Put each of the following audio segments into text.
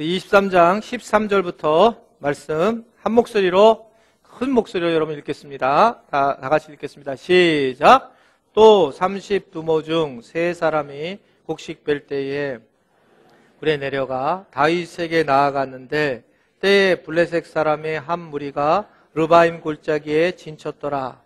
우리 23장 13절부터 말씀 한 목소리로, 큰 목소리로 여러분 읽겠습니다. 다 같이 읽겠습니다. 시작. 또 30두모 중 세 사람이 곡식 뺄 때에 굴에 내려가 다윗에게 나아갔는데 때에 블레셋 사람의 한 무리가 르바임 골짜기에 진쳤더라.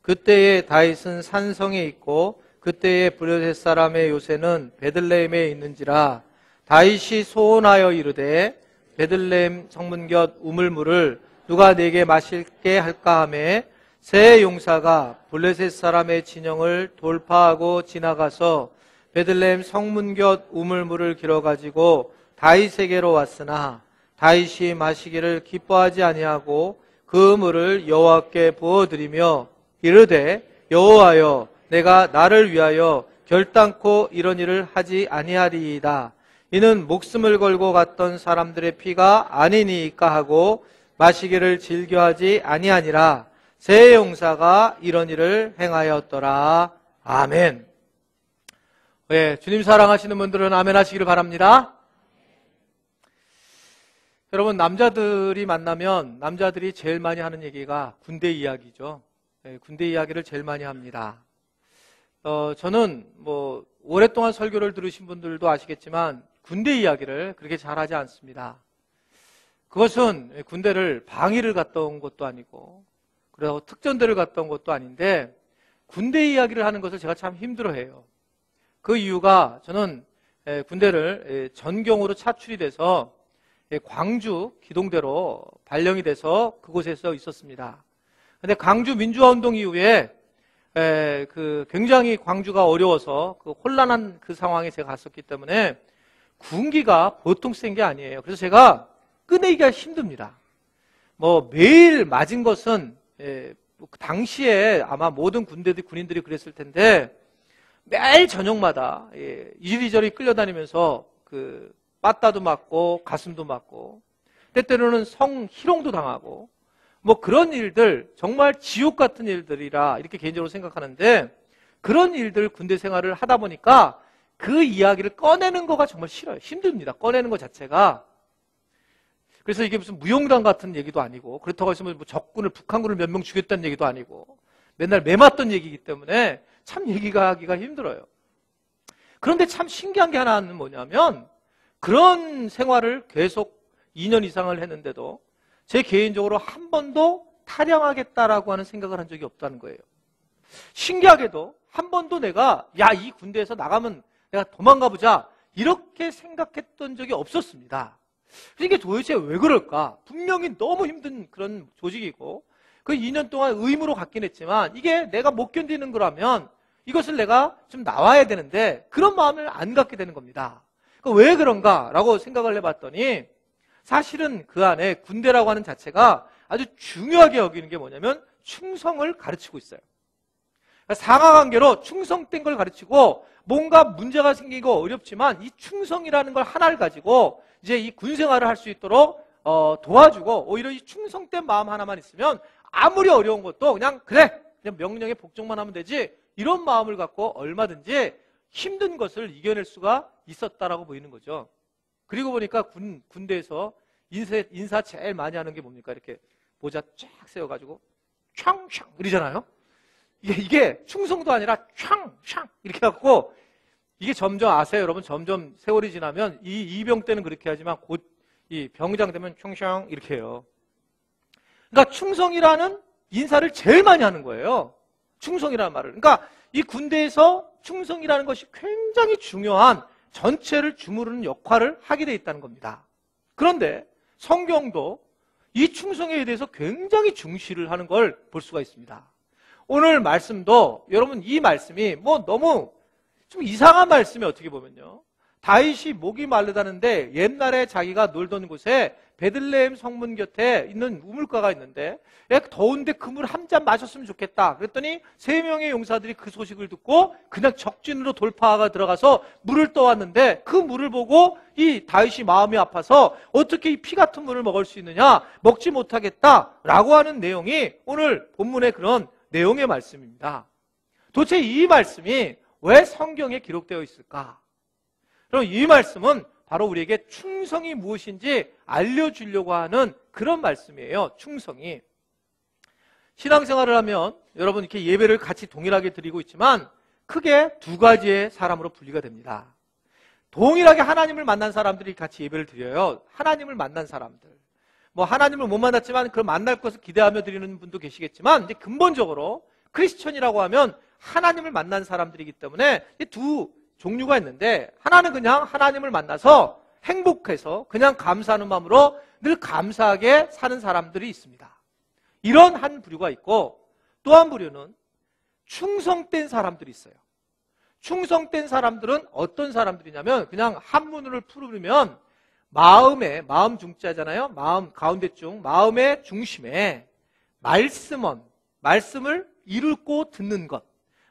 그때에 다윗은 산성에 있고 그때에 블레셋 사람의 요새는 베들레헴에 있는지라. 다윗이 소원하여 이르되 베들레헴 성문 곁 우물물을 누가 내게 마실게 할까 하매 세 용사가 블레셋 사람의 진영을 돌파하고 지나가서 베들레헴 성문 곁 우물물을 길어가지고 다윗에게로 왔으나 다윗이 마시기를 기뻐하지 아니하고 그 물을 여호와께 부어드리며 이르되 여호와여 내가 나를 위하여 결단코 이런 일을 하지 아니하리이다. 이는 목숨을 걸고 갔던 사람들의 피가 아니니까 하고 마시기를 즐겨하지 아니하니라. 세 용사가 이런 일을 행하였더라. 아멘. 네, 주님 사랑하시는 분들은 아멘 하시기를 바랍니다. 여러분, 남자들이 만나면 남자들이 제일 많이 하는 얘기가 군대 이야기죠. 네, 군대 이야기를 제일 많이 합니다. 저는 오랫동안 설교를 들으신 분들도 아시겠지만 군대 이야기를 그렇게 잘하지 않습니다. 그것은 군대를 방위를 갔다 온 것도 아니고 그리고 특전대를 갔다 온 것도 아닌데 군대 이야기를 하는 것을 제가 참 힘들어해요. 그 이유가 저는 군대를 전경으로 차출이 돼서 광주 기동대로 발령이 돼서 그곳에서 있었습니다. 그런데 광주 민주화운동 이후에 굉장히 광주가 어려워서 그 혼란한 그 상황에 제가 갔었기 때문에 군기가 보통 센 게 아니에요. 그래서 제가 꺼내기가 힘듭니다. 매일 맞은 것은 당시에 아마 모든 군인들이 그랬을 텐데 매일 저녁마다 이리저리 끌려다니면서 그 빠따도 맞고 가슴도 맞고 때때로는 성희롱도 당하고 그런 일들, 정말 지옥 같은 일들이라 이렇게 개인적으로 생각하는데 그런 일들 군대 생활을 하다 보니까 그 이야기를 꺼내는 거가 정말 싫어요. 힘듭니다. 꺼내는 것 자체가. 그래서 이게 무슨 무용담 같은 얘기도 아니고 그렇다고 해서 적군을, 북한군을 몇 명 죽였다는 얘기도 아니고 맨날 매맞던 얘기이기 때문에 참 얘기가 하기가 힘들어요. 그런데 참 신기한 게 하나는 뭐냐면 그런 생활을 계속 2년 이상을 했는데도 제 개인적으로 한 번도 탈영하겠다라고 하는 생각을 한 적이 없다는 거예요. 신기하게도 한 번도 내가 이 군대에서 나가면 내가 도망가 보자 이렇게 생각했던 적이 없었습니다. 이게 도대체 왜 그럴까? 분명히 너무 힘든 그런 조직이고 그 2년 동안 의무로 갔긴 했지만 이게 내가 못 견디는 거라면 이것을 내가 좀 나와야 되는데 그런 마음을 안 갖게 되는 겁니다. 왜 그런가라고 생각을 해봤더니 사실은 그 안에 군대라고 하는 자체가 아주 중요하게 여기는 게 뭐냐면 충성을 가르치고 있어요. 상하관계로 충성된 걸 가르치고 뭔가 문제가 생기고 어렵지만 이 충성이라는 걸 하나를 가지고 이제 이 군생활을 할 수 있도록 도와주고 오히려 이 충성된 마음 하나만 있으면 아무리 어려운 것도 그냥 명령에 복종만 하면 되지 이런 마음을 갖고 얼마든지 힘든 것을 이겨낼 수가 있었다라고 보이는 거죠. 그리고 보니까 군대에서 인사 제일 많이 하는 게 뭡니까? 이렇게 모자 쫙 세워가지고 샹샹 이러잖아요. 이게 충성도 아니라 샹샹 이렇게 갖고 이게 점점 아세요 여러분? 점점 세월이 지나면 이 이병 때는 그렇게 하지만 곧 이 병장 되면 충성 이렇게 해요. 그러니까 충성이라는 인사를 제일 많이 하는 거예요. 충성이라는 말을. 그러니까 이 군대에서 충성이라는 것이 굉장히 중요한 전체를 주무르는 역할을 하게 돼 있다는 겁니다. 그런데 성경도 이 충성에 대해서 굉장히 중시를 하는 걸 볼 수가 있습니다. 오늘 말씀도 여러분 이 말씀이 너무 좀 이상한 말씀이 어떻게 보면요. 다윗이 목이 마르다는데 옛날에 자기가 놀던 곳에 베들레헴 성문 곁에 있는 우물가가 있는데 더운데 그 물 한 잔 마셨으면 좋겠다. 그랬더니 3명의 용사들이 그 소식을 듣고 그냥 적진으로 돌파가 들어가서 물을 떠왔는데 그 물을 보고 이 다윗이 마음이 아파서 어떻게 이 피 같은 물을 먹을 수 있느냐 먹지 못하겠다라고 하는 내용이 오늘 본문의 그런 내용의 말씀입니다. 도대체 이 말씀이 왜 성경에 기록되어 있을까? 그럼 이 말씀은 바로 우리에게 충성이 무엇인지 알려주려고 하는 그런 말씀이에요. 충성이. 신앙생활을 하면 여러분 이렇게 예배를 같이 동일하게 드리고 있지만 크게 두 가지의 사람으로 분리가 됩니다. 동일하게 하나님을 만난 사람들이 같이 예배를 드려요. 하나님을 만난 사람들. 뭐 하나님을 못 만났지만 그걸 만날 것을 기대하며 드리는 분도 계시겠지만 이제 근본적으로 크리스천이라고 하면 하나님을 만난 사람들이기 때문에 두 종류가 있는데 하나는 그냥 하나님을 만나서 행복해서 그냥 감사하는 마음으로 늘 감사하게 사는 사람들이 있습니다. 이런 한 부류가 있고 또 한 부류는 충성된 사람들이 있어요. 충성된 사람들은 어떤 사람들이냐면 그냥 한문으로 풀으면 마음 중자잖아요. 마음 가운데중 마음의 중심에 말씀을 읽고 듣는 것,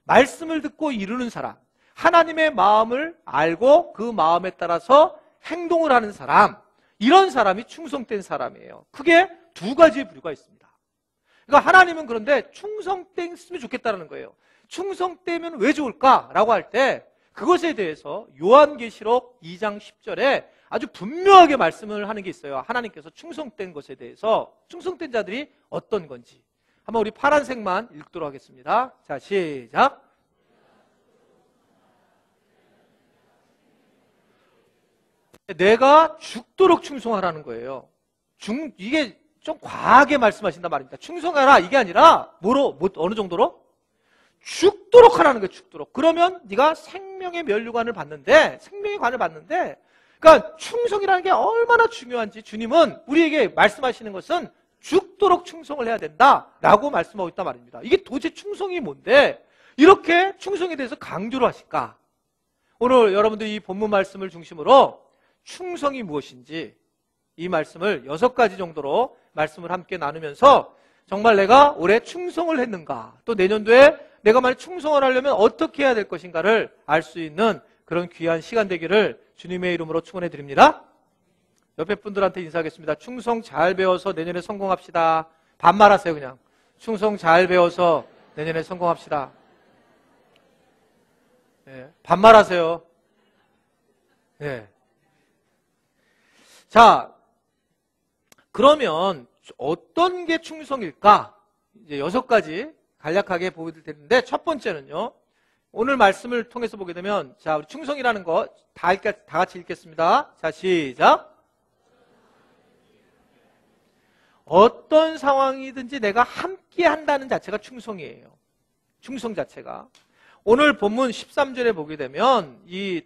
말씀을 듣고 이루는 사람, 하나님의 마음을 알고 그 마음에 따라서 행동을 하는 사람, 이런 사람이 충성된 사람이에요. 크게 두 가지의 부류가 있습니다. 그러니까 하나님은 그런데 충성됐으면 좋겠다는 거예요. 충성되면 왜 좋을까라고 할 때 그것에 대해서 요한계시록 2장 10절에 아주 분명하게 말씀을 하는 게 있어요. 하나님께서 충성된 것에 대해서 충성된 자들이 어떤 건지 한번 우리 파란색만 읽도록 하겠습니다. 자, 시작. 내가 죽도록 충성하라는 거예요. 이게 좀 과하게 말씀하신단 말입니다. 충성하라 이게 아니라 어느 정도로? 죽도록 하라는 거예요. 죽도록. 그러면 네가 생명의 면류관을 받는데 그러니까 충성이라는 게 얼마나 중요한지 주님은 우리에게 말씀하시는 것은 죽도록 충성을 해야 된다라고 말씀하고 있단 말입니다. 이게 도대체 충성이 뭔데 이렇게 충성에 대해서 강조를 하실까? 오늘 여러분들 이 본문 말씀을 중심으로 충성이 무엇인지 이 말씀을 6가지 정도로 말씀을 함께 나누면서 정말 내가 올해 충성을 했는가, 또 내년도에 내가 만약 충성을 하려면 어떻게 해야 될 것인가를 알 수 있는 그런 귀한 시간 되기를 주님의 이름으로 축원해 드립니다. 옆에 분들한테 인사하겠습니다. 충성 잘 배워서 내년에 성공합시다. 반말하세요. 그냥 충성 잘 배워서 내년에 성공합시다. 네, 반말하세요. 네. 자, 그러면 어떤 게 충성일까? 이제 6가지 간략하게 보게 될 텐데 첫 번째는요. 오늘 말씀을 통해서 보게 되면 자, 우리 충성이라는 거 다 같이 읽겠습니다. 자, 시작. 어떤 상황이든지 내가 함께 한다는 자체가 충성이에요. 충성 자체가. 오늘 본문 13절에 보게 되면 이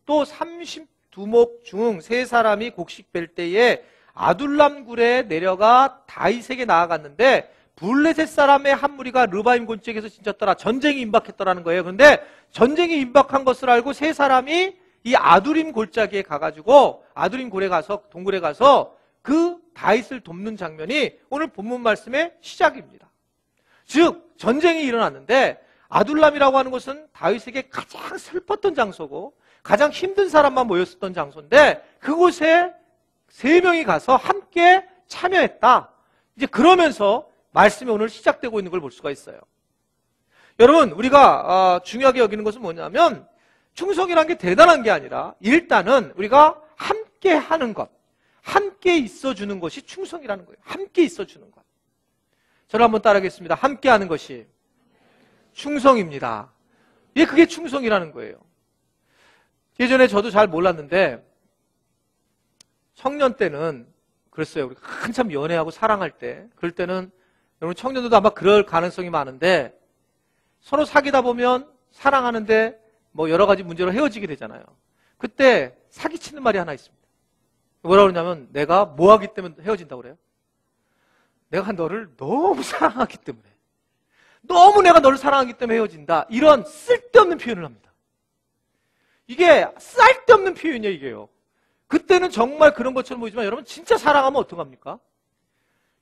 또 32목 중 3사람이 곡식 뺄 때에 아둘람 굴에 내려가 다윗에게 나아갔는데 블레셋 사람의 한 무리가 르바임 곤짝에서 진쳤더라. 전쟁이 임박했더라는 거예요. 그런데 전쟁이 임박한 것을 알고 3사람이 이 아두림 골짜기에 가가지고 아두림 골에 가서 동굴에 가서 그 다윗을 돕는 장면이 오늘 본문 말씀의 시작입니다. 즉 전쟁이 일어났는데 아둘람이라고 하는 곳은 다윗에게 가장 슬펐던 장소고 가장 힘든 사람만 모였었던 장소인데 그곳에 3명이 가서 함께 참여했다. 이제 그러면서 말씀이 오늘 시작되고 있는 걸 볼 수가 있어요. 여러분 우리가 중요하게 여기는 것은 뭐냐면 충성이라는 게 대단한 게 아니라 일단은 우리가 함께 하는 것, 함께 있어주는 것이 충성이라는 거예요. 함께 있어주는 것. 저를 한번 따라하겠습니다. 함께 하는 것이 충성입니다. 예, 그게 충성이라는 거예요. 예전에 저도 잘 몰랐는데 청년 때는 그랬어요. 우리 한참 연애하고 사랑할 때 그럴 때는 여러분 청년들도 아마 그럴 가능성이 많은데 서로 사귀다 보면 사랑하는데 뭐 여러 가지 문제로 헤어지게 되잖아요. 그때 사기치는 말이 하나 있습니다. 뭐라 그러냐면 내가 뭐 하기 때문에 헤어진다고 그래요? 내가 너를 너무 사랑하기 때문에 너무 내가 너를 사랑하기 때문에 헤어진다. 이런 쓸데없는 표현을 합니다. 이게 쓸데없는 표현이에요. 이게요. 그때는 정말 그런 것처럼 보이지만 여러분 진짜 사랑하면 어떡합니까?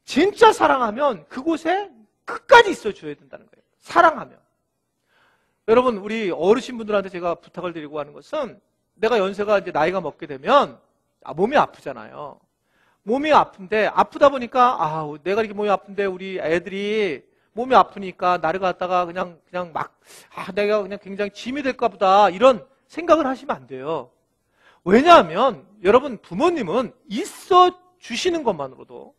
진짜 사랑하면 그곳에 끝까지 있어줘야 된다는 거예요. 사랑하면. 여러분 우리 어르신분들한테 제가 부탁을 드리고 하는 것은 내가 연세가 이제 나이가 먹게 되면 몸이 아프잖아요. 몸이 아픈데 아프다 보니까 내가 이렇게 몸이 아픈데 우리 애들이 몸이 아프니까 나를 갖다가 그냥 막 내가 그냥 굉장히 짐이 될까 보다 이런 생각을 하시면 안 돼요. 왜냐하면 여러분 부모님은 있어 주시는 것만으로도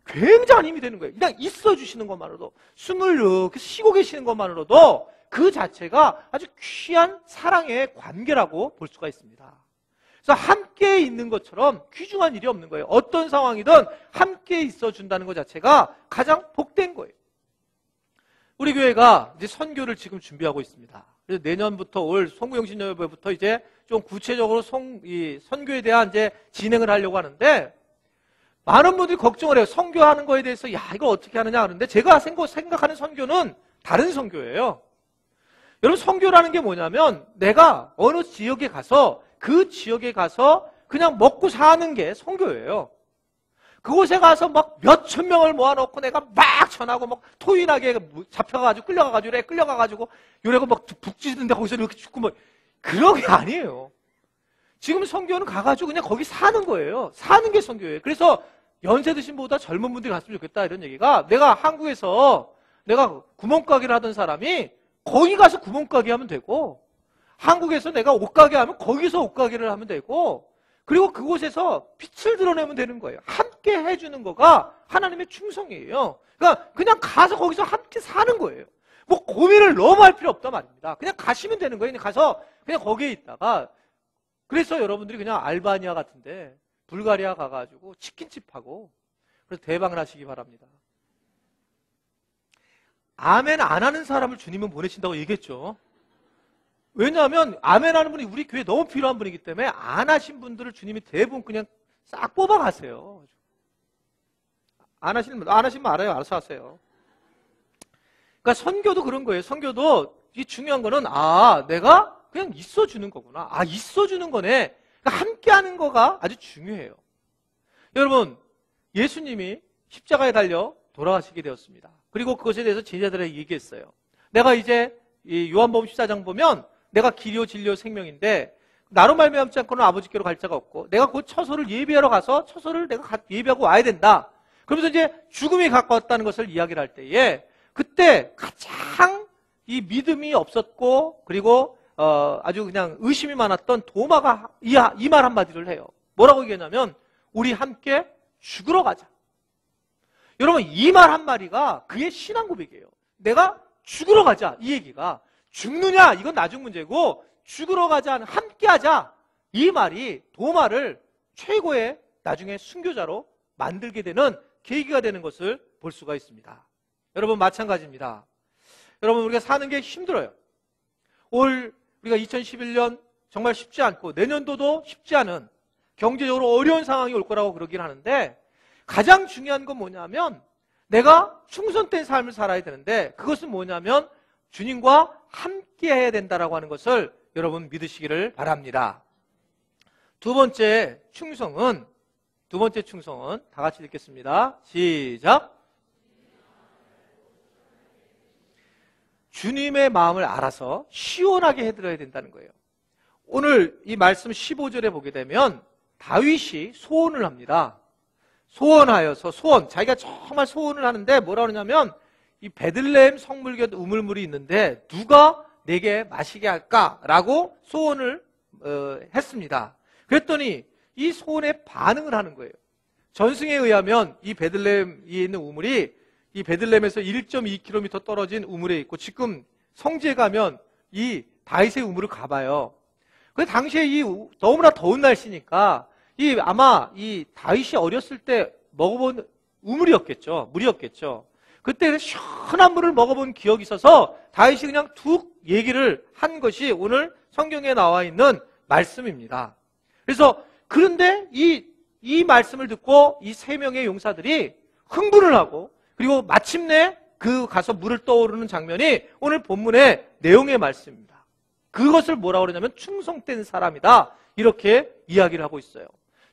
굉장한 힘이 되는 거예요. 그냥 있어 주시는 것만으로도, 숨을 이렇게 쉬고 계시는 것만으로도 그 자체가 아주 귀한 사랑의 관계라고 볼 수가 있습니다. 그래서 함께 있는 것처럼 귀중한 일이 없는 거예요. 어떤 상황이든 함께 있어 준다는 것 자체가 가장 복된 거예요. 우리 교회가 이제 선교를 지금 준비하고 있습니다. 그래서 내년부터 올 송구영신여배부터 이제 좀 구체적으로 이 선교에 대한 이제 진행을 하려고 하는데, 많은 분들이 걱정을 해요. 선교하는 거에 대해서 야 이거 어떻게 하느냐 하는데, 제가 생각하는 선교는 다른 선교예요. 여러분, 선교라는 게 뭐냐면 내가 어느 지역에 가서 그 지역에 가서 그냥 먹고 사는 게 선교예요. 그곳에 가서 막 몇천 명을 모아놓고 내가 막 전하고 막 토인하게 잡혀가지고 끌려가가지고 요래고 막 북지는데 거기서 이렇게 죽고 뭐 그런 게 아니에요. 지금 선교는 가가지고 그냥 거기 사는 거예요. 사는 게 선교예요. 그래서 연세 드신 분보다 젊은 분들이 갔으면 좋겠다 이런 얘기가, 내가 한국에서 내가 구멍가게를 하던 사람이 거기 가서 구멍가게 하면 되고, 한국에서 내가 옷가게 하면 거기서 옷가게를 하면 되고, 그리고 그곳에서 빛을 드러내면 되는 거예요. 함께 해주는 거가 하나님의 충성이에요. 그러니까 그냥 가서 거기서 함께 사는 거예요. 뭐 고민을 너무 할 필요 없단 말입니다. 그냥 가시면 되는 거예요. 그냥 가서 그냥 거기에 있다가, 그래서 여러분들이 그냥 알바니아 같은데 불가리아 가가지고 치킨집 하고 그래서 대박을 하시기 바랍니다. 아멘 안 하는 사람을 주님은 보내신다고 얘기했죠. 왜냐하면 아멘 하는 분이 우리 교회에 너무 필요한 분이기 때문에 안 하신 분들을 주님이 대부분 그냥 싹 뽑아가세요. 안 하시면 알아요. 알아서 하세요. 그러니까 선교도 그런 거예요. 선교도 이 중요한 거는 내가 그냥 있어주는 거구나. 있어주는 거네. 그러니까 함께하는 거가 아주 중요해요. 여러분, 예수님이 십자가에 달려 돌아가시게 되었습니다. 그리고 그것에 대해서 제자들에게 얘기했어요. 내가 이제 이 요한복음 14장 보면 내가 길이요 진리요 생명인데 나로 말미암지 않고는 아버지께로 갈 자가 없고, 내가 곧 처소를 예비하러 가서 처소를 내가 예비하고 와야 된다. 그러면서 이제 죽음이 가까웠다는 것을 이야기를 할 때에, 그때 가장 이 믿음이 없었고 그리고 아주 그냥 의심이 많았던 도마가 이 말 한마디를 해요. 뭐라고 얘기했냐면, 우리 함께 죽으러 가자. 여러분, 이 말 한마디가 그의 신앙 고백이에요. 내가 죽으러 가자. 이 얘기가, 죽느냐 이건 나중 문제고 죽으러 가자, 함께 하자, 이 말이 도마를 최고의 나중에 순교자로 만들게 되는 계기가 되는 것을 볼 수가 있습니다. 여러분, 마찬가지입니다. 여러분, 우리가 사는 게 힘들어요. 우리가 2011년 정말 쉽지 않고 내년도도 쉽지 않은 경제적으로 어려운 상황이 올 거라고 그러긴 하는데, 가장 중요한 건 뭐냐면 내가 충성된 삶을 살아야 되는데, 그것은 뭐냐면 주님과 함께 해야 된다라고 하는 것을 여러분 믿으시기를 바랍니다. 두 번째 충성은 다 같이 읽겠습니다. 시작. 주님의 마음을 알아서 시원하게 해드려야 된다는 거예요. 오늘 이 말씀 15절에 보게 되면 다윗이 소원을 합니다. 소원하여서, 자기가 정말 소원을 하는데 뭐라 그러냐면, 이 베들레헴 성물곁 우물물이 있는데 누가 내게 마시게 할까라고 소원을 했습니다. 그랬더니 이 소원에 반응을 하는 거예요. 전승에 의하면 이 베들레헴에 있는 우물이 이 베들레헴에서 1.2km 떨어진 우물에 있고, 지금 성지에 가면 이 다윗의 우물을 가봐요. 그 당시에 너무나 더운 날씨니까 아마 이 다윗이 어렸을 때 먹어본 물이었겠죠. 그때 시원한 물을 먹어본 기억이 있어서 다윗이 그냥 툭 얘기를 한 것이 오늘 성경에 나와 있는 말씀입니다. 그런데 이 말씀을 듣고 이 세 명의 용사들이 흥분을 하고, 그리고 마침내 가서 물을 떠오르는 장면이 오늘 본문의 내용의 말씀입니다. 그것을 뭐라고 그러냐면 충성된 사람이다, 이렇게 이야기를 하고 있어요.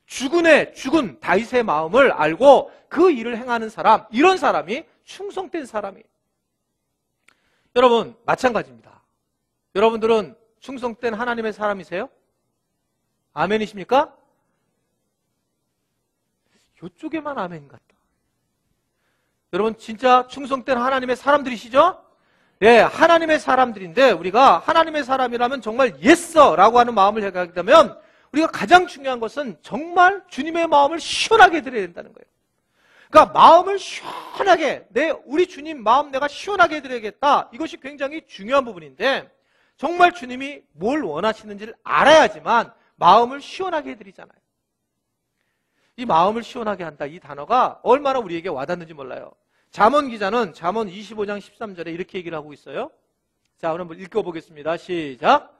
죽은 다윗의 마음을 알고 그 일을 행하는 사람, 이런 사람이 충성된 사람이에요. 여러분, 마찬가지입니다. 여러분들은 충성된 하나님의 사람이세요? 아멘이십니까? 이쪽에만 아멘 같다. 여러분, 진짜 충성된 하나님의 사람들이시죠? 네, 하나님의 사람들인데, 우리가 하나님의 사람이라면 정말 예스라고 하는 마음을 해가게 되면 우리가 가장 중요한 것은 정말 주님의 마음을 시원하게 해드려야 된다는 거예요. 그러니까 마음을 시원하게, 우리 주님 마음 내가 시원하게 해드려야겠다. 이것이 굉장히 중요한 부분인데 정말 주님이 뭘 원하시는지를 알아야지만 마음을 시원하게 해드리잖아요. 이 마음을 시원하게 한다, 이 단어가 얼마나 우리에게 와닿는지 몰라요. 잠언 기자는 잠언 25장 13절에 이렇게 얘기를 하고 있어요. 자, 오늘 한번 읽어보겠습니다. 시작.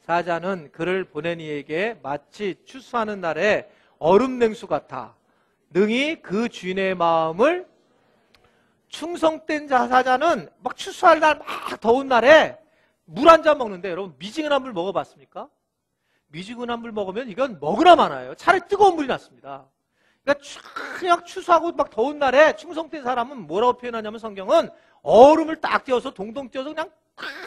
사자는 그를 보낸 이에게 마치 추수하는 날에 얼음 냉수 같아 능히 그 주인의 마음을, 충성된 사자는 막 추수할 날 막 더운 날에 물 한 잔 먹는데 여러분 미지근한 물 먹어봤습니까? 미지근한 물 먹으면 이건 먹으나 마나요. 차라리 뜨거운 물이 낫습니다. 그러니까 그냥 추수하고 막 더운 날에 충성된 사람은 뭐라고 표현하냐면 성경은 얼음을 딱 띄워서 동동 띄워서 그냥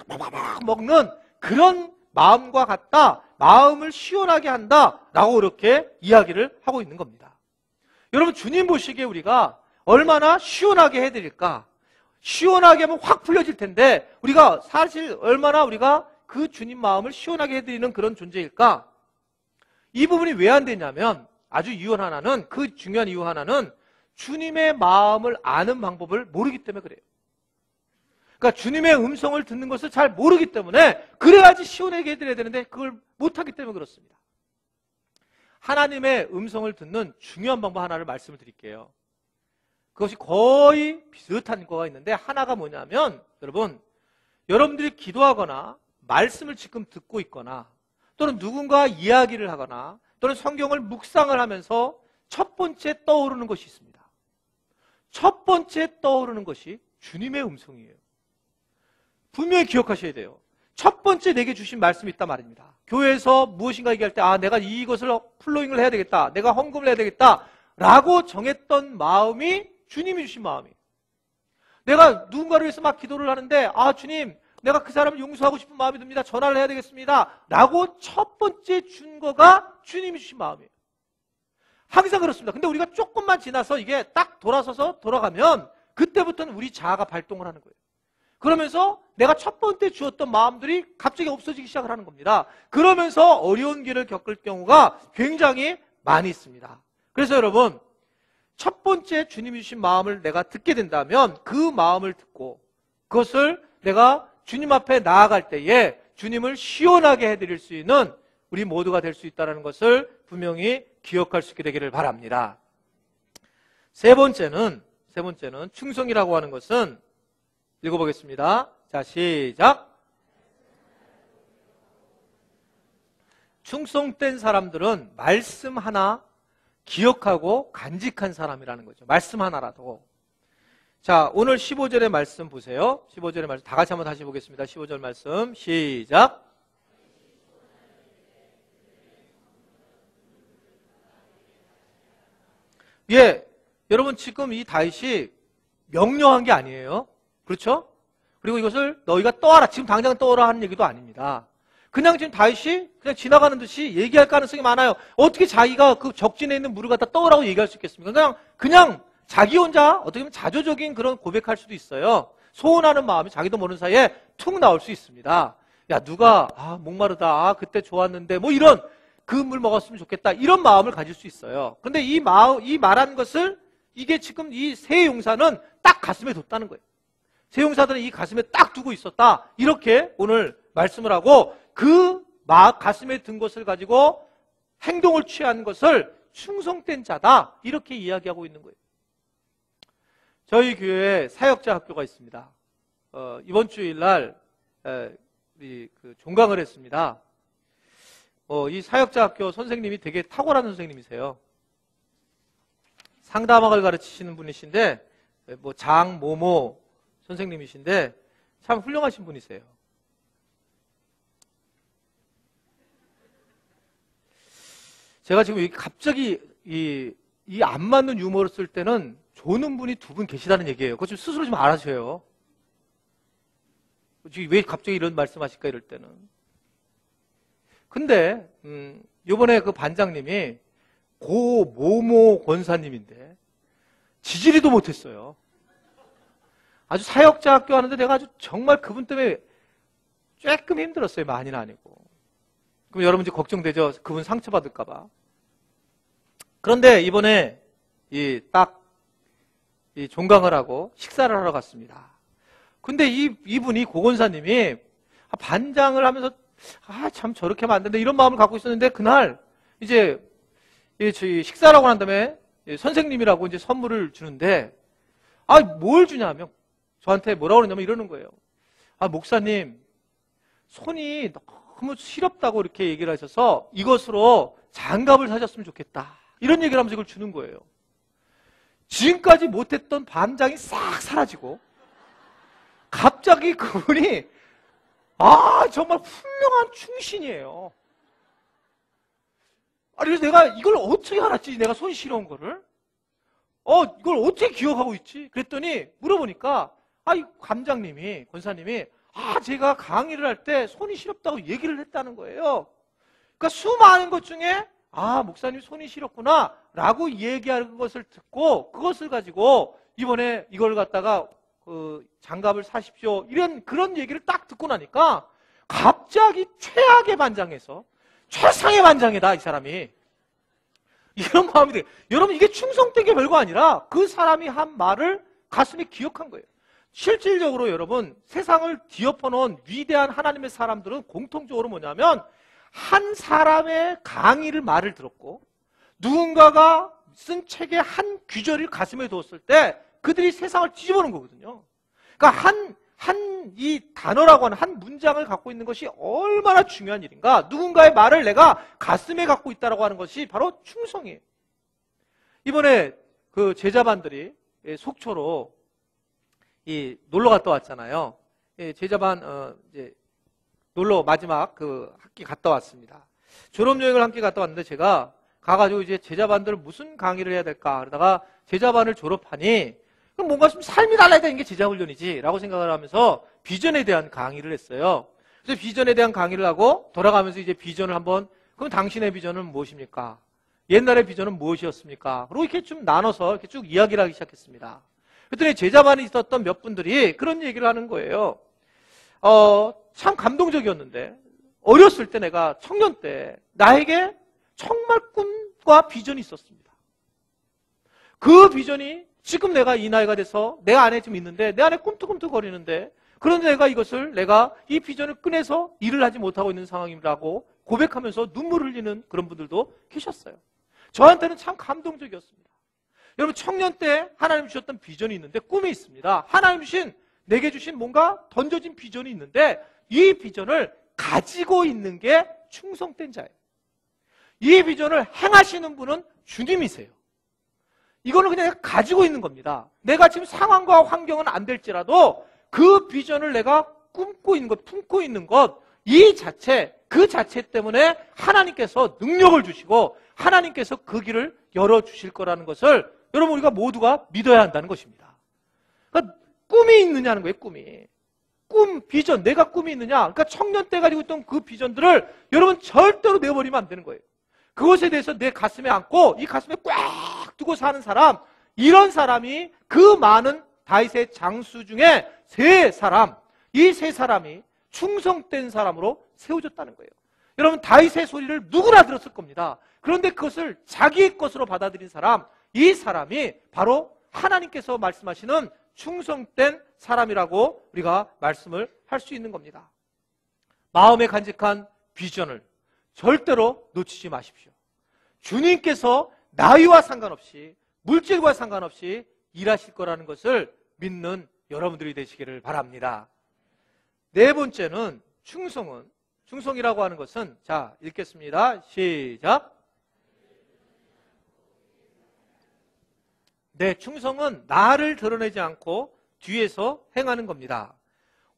딱 먹는 그런 마음과 같다. 마음을 시원하게 한다라고 이렇게 이야기를 하고 있는 겁니다. 여러분 주님 보시기에 우리가 얼마나 시원하게 해드릴까? 시원하게 하면 확 풀려질 텐데 우리가 사실 얼마나 우리가 그 주님 마음을 시원하게 해드리는 그런 존재일까? 이 부분이 왜 안 되냐면 아주 이유 하나는, 그 중요한 이유 하나는 주님의 마음을 아는 방법을 모르기 때문에 그래요. 그러니까 주님의 음성을 듣는 것을 잘 모르기 때문에 그래야지 시원하게 해드려야 되는데 그걸 못하기 때문에 그렇습니다. 하나님의 음성을 듣는 중요한 방법 하나를 말씀을 드릴게요. 그것이 거의 비슷한 거가 있는데 하나가 뭐냐면 여러분들이 기도하거나 말씀을 지금 듣고 있거나 또는 누군가 이야기를 하거나 또는 성경을 묵상을 하면서 첫 번째 떠오르는 것이 있습니다. 첫 번째 떠오르는 것이 주님의 음성이에요. 분명히 기억하셔야 돼요. 첫 번째 내게 주신 말씀이 있단 말입니다. 교회에서 무엇인가 얘기할 때 내가 이것을 플로잉을 해야 되겠다. 내가 헌금을 해야 되겠다. 라고 정했던 마음이 주님이 주신 마음이에요. 내가 누군가를 위해서 막 기도를 하는데 주님 내가 그 사람을 용서하고 싶은 마음이 듭니다. 전화를 해야 되겠습니다. 라고 첫 번째 준 거가 주님이 주신 마음이에요. 항상 그렇습니다. 근데 우리가 조금만 지나서 이게 딱 돌아가면 그때부터는 우리 자아가 발동을 하는 거예요. 그러면서 내가 첫 번째 주었던 마음들이 갑자기 없어지기 시작을 하는 겁니다. 그러면서 어려운 길을 겪을 경우가 굉장히 많이 있습니다. 그래서 여러분 첫 번째 주님이 주신 마음을 내가 듣게 된다면 그 마음을 듣고 그것을 내가 주님 앞에 나아갈 때에 주님을 시원하게 해드릴 수 있는 우리 모두가 될 수 있다는 것을 분명히 기억할 수 있게 되기를 바랍니다. 세 번째는 충성이라고 하는 것은 읽어보겠습니다. 자, 시작. 충성된 사람들은 말씀 하나 기억하고 간직한 사람이라는 거죠. 말씀 하나라도. 자, 오늘 15절의 말씀 보세요. 15절의 말씀 다 같이 한번 다시 보겠습니다. 15절 말씀 시작. 예, 여러분 지금 이 다윗이 명령한 게 아니에요. 그렇죠? 그리고 이것을 너희가 떠와라. 지금 당장 떠오라 하는 얘기도 아닙니다. 그냥 지금 다윗이 그냥 지나가는 듯이 얘기할 가능성이 많아요. 어떻게 자기가 그 적진에 있는 물을 갖다 떠오라고 얘기할 수 있겠습니까? 그냥 자기 혼자 어떻게 보면 자조적인 그런 고백할 수도 있어요. 소원하는 마음이 자기도 모르는 사이에 툭 나올 수 있습니다. 야, 누가 목마르다. 그때 좋았는데 뭐 이런 그 물 먹었으면 좋겠다. 이런 마음을 가질 수 있어요. 그런데 이 말한 것을 이게 지금 이 세 용사는 딱 가슴에 뒀다는 거예요. 세 용사들은 이 가슴에 딱 두고 있었다. 이렇게 오늘 말씀을 하고 그 가슴에 든 것을 가지고 행동을 취한 것을 충성된 자다. 이렇게 이야기하고 있는 거예요. 저희 교회에 사역자 학교가 있습니다. 이번 주일날 종강을 했습니다. 이 사역자 학교 선생님이 되게 탁월한 선생님이세요. 상담학을 가르치시는 분이신데 장모모 선생님이신데 참 훌륭하신 분이세요. 제가 지금 갑자기 이 안 맞는 유머를 쓸 때는 조는 분이 두 분 계시다는 얘기예요. 그거 좀 스스로 좀 알아주세요. 왜 갑자기 이런 말씀하실까 이럴 때는. 근데 요번에 그 반장님이 고모모 권사님인데 지지리도 못했어요. 아주 사역자 학교 하는데 내가 아주 정말 그분 때문에 조금 힘들었어요. 많이는 아니고. 그럼 여러분 이제 걱정되죠? 그분 상처받을까봐. 그런데 이번에 이 종강을 하고 식사를 하러 갔습니다. 근데 이분이 고건사님이 반장을 하면서 참 저렇게 하면 안 된다 이런 마음을 갖고 있었는데 그날 이제 저희 식사를 하고 난 다음에 선생님이라고 이제 선물을 주는데 뭘 주냐면 저한테 뭐라고 그러냐면 이러는 거예요. 목사님 손이 너무 시렵다고 이렇게 얘기를 하셔서 이것으로 장갑을 사셨으면 좋겠다. 이런 얘기를 하면서 이걸 주는 거예요. 지금까지 못했던 반장이 싹 사라지고 갑자기 그분이 정말 훌륭한 충신이에요. 그래서 내가 이걸 어떻게 알았지? 내가 손이 시려운 거를? 이걸 어떻게 기억하고 있지? 그랬더니 물어보니까 이 관장님이, 권사님이 제가 강의를 할 때 손이 시렵다고 얘기를 했다는 거예요. 그러니까 수많은 것 중에 목사님 손이 시렵구나 라고 얘기하는 것을 듣고 그것을 가지고 이번에 이걸 갖다가 장갑을 사십시오 이런 그런 얘기를 딱 듣고 나니까 갑자기 최악의 반장에서 최상의 반장이다 이 사람이. 이런 마음이 돼요. 여러분 이게 충성된 게 별거 아니라 그 사람이 한 말을 가슴에 기억한 거예요. 실질적으로 여러분 세상을 뒤엎어놓은 위대한 하나님의 사람들은 공통적으로 뭐냐면 한 사람의 강의를 말을 들었고 누군가가 쓴 책의 한 귀절을 가슴에 두었을 때 그들이 세상을 뒤집어 놓은 거거든요. 그러니까 이 단어라고 하는 한 문장을 갖고 있는 것이 얼마나 중요한 일인가. 누군가의 말을 내가 가슴에 갖고 있다라고 하는 것이 바로 충성이에요. 이번에 그 제자반들이 속초로 놀러 갔다 왔잖아요. 제자반 이제 놀러 마지막 그 학기 갔다 왔습니다. 졸업여행을 함께 갔다 왔는데 제가 가가지고 이제 제자반들 무슨 강의를 해야 될까 그러다가 제자반을 졸업하니 그럼 뭔가 좀 삶이 달라야 되는 게 제자훈련이지 라고 생각을 하면서 비전에 대한 강의를 했어요. 그래서 비전에 대한 강의를 하고 돌아가면서 이제 비전을 한번 그럼 당신의 비전은 무엇입니까? 옛날의 비전은 무엇이었습니까? 그리고 이렇게 좀 나눠서 이렇게 쭉 이야기를 하기 시작했습니다. 그랬더니 제자반에 있었던 몇 분들이 그런 얘기를 하는 거예요. 참 감동적이었는데 어렸을 때 내가 청년 때 나에게 정말 꿈과 비전이 있었습니다. 그 비전이 지금 내가 이 나이가 돼서 내 안에 좀 있는데 내 안에 꿈틀꿈틀거리는데 그런데 내가 이 비전을 꺼내서 일을 하지 못하고 있는 상황이라고 고백하면서 눈물을 흘리는 그런 분들도 계셨어요. 저한테는 참 감동적이었습니다. 여러분 청년 때 하나님 주셨던 비전이 있는데 꿈이 있습니다. 하나님 내게 주신 뭔가 던져진 비전이 있는데 이 비전을 가지고 있는 게 충성된 자예요. 이 비전을 행하시는 분은 주님이세요. 이거는 그냥 가지고 있는 겁니다. 내가 지금 상황과 환경은 안 될지라도 그 비전을 내가 품고 있는 것, 그 자체 때문에 하나님께서 능력을 주시고 하나님께서 그 길을 열어주실 거라는 것을 여러분 우리가 모두가 믿어야 한다는 것입니다. 그러니까 꿈이 있느냐는 거예요, 꿈이. 비전, 내가 꿈이 있느냐. 그러니까 청년 때 가지고 있던 그 비전들을 여러분 절대로 내버리면 안 되는 거예요. 그것에 대해서 내 가슴에 안고 이 가슴에 꽉 두고 사는 사람, 이런 사람이 그 많은 다윗의 장수 중에 이 세 사람이 충성된 사람으로 세워졌다는 거예요. 여러분 다윗의 소리를 누구나 들었을 겁니다. 그런데 그것을 자기의 것으로 받아들인 사람, 이 사람이 바로 하나님께서 말씀하시는 충성된 사람이라고 우리가 말씀을 할 수 있는 겁니다. 마음에 간직한 비전을 절대로 놓치지 마십시오. 주님께서 나이와 상관없이 물질과 상관없이 일하실 거라는 것을 믿는 여러분들이 되시기를 바랍니다. 네 번째는 충성이라고 하는 것은 자 읽겠습니다. 시작. 네, 충성은 나를 드러내지 않고 뒤에서 행하는 겁니다.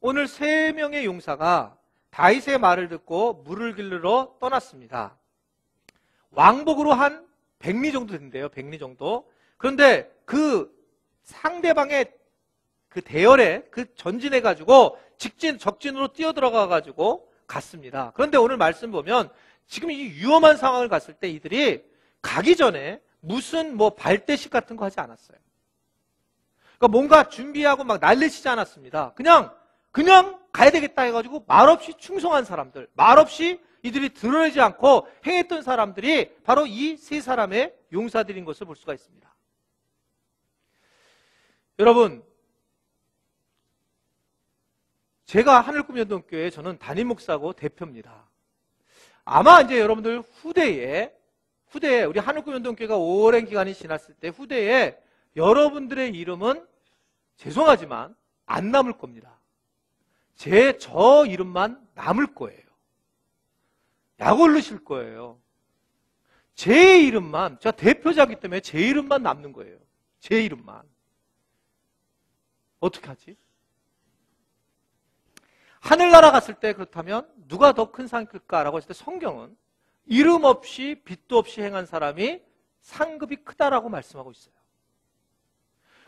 오늘 3명의 용사가 다윗의 말을 듣고 물을 길르러 떠났습니다. 왕복으로 한 100리 정도 된대요. 100리 정도. 그런데 그 상대방의 그 대열에 전진해가지고 적진으로 뛰어들어가가지고 갔습니다. 그런데 오늘 말씀 보면 지금 이 위험한 상황을 갔을 때 이들이 가기 전에 무슨 발대식 같은 거 하지 않았어요. 그러니까 뭔가 준비하고 막 난리치지 않았습니다. 그냥 가야 되겠다 해가지고 말없이 충성한 사람들, 말없이 이들이 드러내지 않고 행했던 사람들이 바로 이 세 사람의 용사들인 것을 볼 수가 있습니다. 여러분, 제가 하늘꿈연동교회 저는 담임 목사고 대표입니다. 아마 이제 여러분들 후대에 우리 하늘꿈연동교회가 오랜 기간이 지났을 때 후대에 여러분들의 이름은 죄송하지만 안 남을 겁니다. 저 이름만 남을 거예요. 약 올르실 거예요. 제 이름만, 제가 대표자이기 때문에 제 이름만 남는 거예요. 제 이름만. 어떻게 하지? 하늘나라 갔을 때 그렇다면 누가 더 큰 상을 끌까라고 했을 때 성경은 이름 없이 빚도 없이 행한 사람이 상급이 크다라고 말씀하고 있어요.